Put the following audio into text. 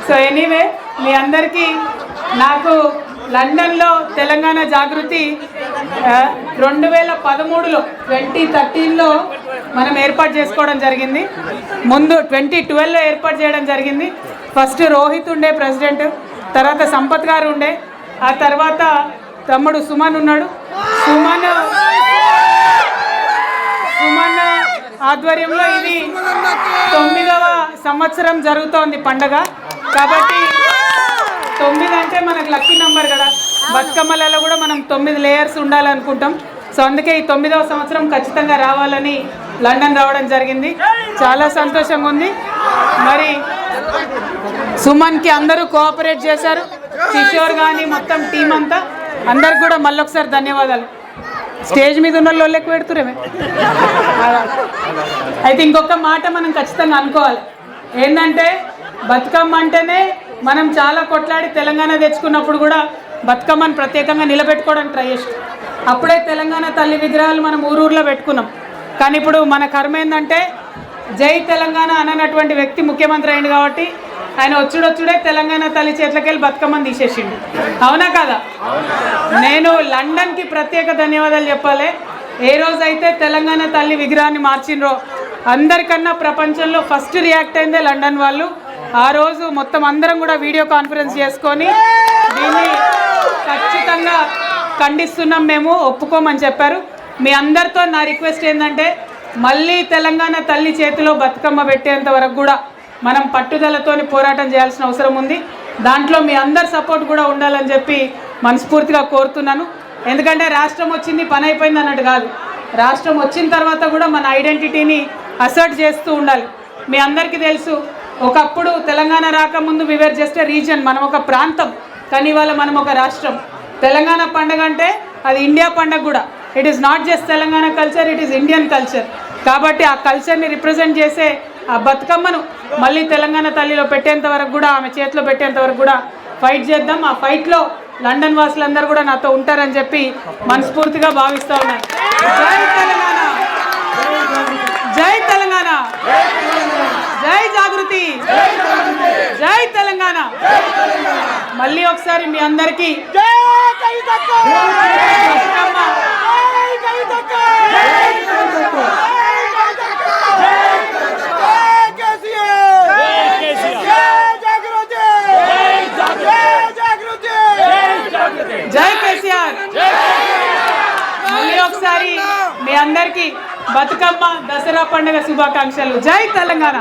So anyway మీ అందరికీ నాకు లండన్లో తెలంగాణ జాగృతి 2013లో 2013లో మనం ఏర్పాటు చేసుకోవడం జరిగింది. ముందు 2012లో ఏర్పాటు చేయడం జరిగింది. ఫస్ట్ రోహిత్ ఉండే ప్రెసిడెంట్, తర్వాత సంపత్ గారు ఉండే, ఆ తర్వాత తమ్ముడు సుమన్ ఉన్నాడు. సుమన్ ఆధ్వర్యంలో ఇది 9వ సంవత్సరం జరుగుతోంది పండగ. కాబట్టి 9 అంటే మనకు లక్కీ నెంబర్ కదా, బతుకమ్మలలో కూడా మనం 9 లేయర్స్ ఉండాలనుకుంటాం. సో అందుకే ఈ 9వ సంవత్సరం ఖచ్చితంగా రావాలని లండన్ రావడం జరిగింది. చాలా సంతోషంగా ఉంది. మరి సుమన్కి అందరూ కోఆపరేట్ చేశారు, కిషోర్ కానీ మొత్తం టీం అంతా, అందరికి కూడా మళ్ళొకసారి ధన్యవాదాలు. స్టేజ్ మీద ఉన్న వాళ్ళు ఎక్కువ పెడుతురేమే. అయితే ఇంకొక మాట మనం ఖచ్చితంగా అనుకోవాలి, ఏంటంటే బతుకమ్మ అంటేనే మనం చాలా కొట్లాడి తెలంగాణ తెచ్చుకున్నప్పుడు కూడా బతుకమ్మని ప్రత్యేకంగా నిలబెట్టుకోవడానికి ట్రై చేస్తాం. అప్పుడే తెలంగాణ తల్లి విగ్రహాలు మనం ఊరూరులో పెట్టుకున్నాం. కానీ ఇప్పుడు మన కర్మ ఏంటంటే జై తెలంగాణ అననటువంటి వ్యక్తి ముఖ్యమంత్రి అయింది కాబట్టి ఆయన వచ్చుడే తెలంగాణ తల్లి చేతులకి వెళ్ళి బతుకమ్మని తీసేసిండు. అవునా కదా? నేను లండన్కి ప్రత్యేక ధన్యవాదాలు చెప్పాలి. ఏ రోజైతే తెలంగాణ తల్లి విగ్రహాన్ని మార్చిండ్రో అందరికన్నా ప్రపంచంలో ఫస్ట్ రియాక్ట్ అయిందే లండన్ వాళ్ళు. ఆ రోజు మొత్తం అందరం కూడా వీడియో కాన్ఫరెన్స్ చేసుకొని దీన్ని ఖచ్చితంగా ఖండిస్తున్నాం, మేము ఒప్పుకోమని చెప్పారు. మీ అందరితో నా రిక్వెస్ట్ ఏంటంటే మళ్ళీ తెలంగాణ తల్లి చేతిలో బతుకమ్మ పెట్టేంత వరకు కూడా మనం పట్టుదలతోని పోరాటం చేయాల్సిన అవసరం ఉంది. దాంట్లో మీ అందరి సపోర్ట్ కూడా ఉండాలని చెప్పి మనస్ఫూర్తిగా కోరుతున్నాను. ఎందుకంటే రాష్ట్రం వచ్చింది పని అయిపోయింది అన్నట్టు కాదు, రాష్ట్రం వచ్చిన తర్వాత కూడా మన ఐడెంటిటీని అసర్ట్ చేస్తూ ఉండాలి. మీ అందరికీ తెలుసు, ఒకప్పుడు తెలంగాణ రాకముందు వి వర్ జస్ట్ ఎ రీజన్, మనం ఒక ప్రాంతం. కానీ ఇవాళ మనం ఒక రాష్ట్రం. తెలంగాణ పండుగ అంటే అది ఇండియా పండుగ కూడా. It is not just Telangana culture, it is Indian culture. కాబట్టి ఆ కల్చర్ని రిప్రజెంట్ చేసే ఆ బతుకమ్మను మళ్ళీ తెలంగాణ తల్లిలో పెట్టేంత వరకు కూడా, ఆమె చేతిలో పెట్టేంత వరకు కూడా ఫైట్ చేద్దాం. ఆ ఫైట్లో లండన్ వాసులందరూ కూడా నాతో ఉంటారని చెప్పి మనస్ఫూర్తిగా భావిస్తూ ఉన్నారు. జై తెలంగాణ, జై తెలంగాణ, జై జాగృతి, జై తెలంగాణ. మళ్ళీ ఒకసారి మీ అందరికీ జై కేసీఆర్. మళ్ళీ ఒకసారి మీ అందరికీ బతుకమ్మ దసరా పండుగ శుభాకాంక్షలు. జై తెలంగాణ.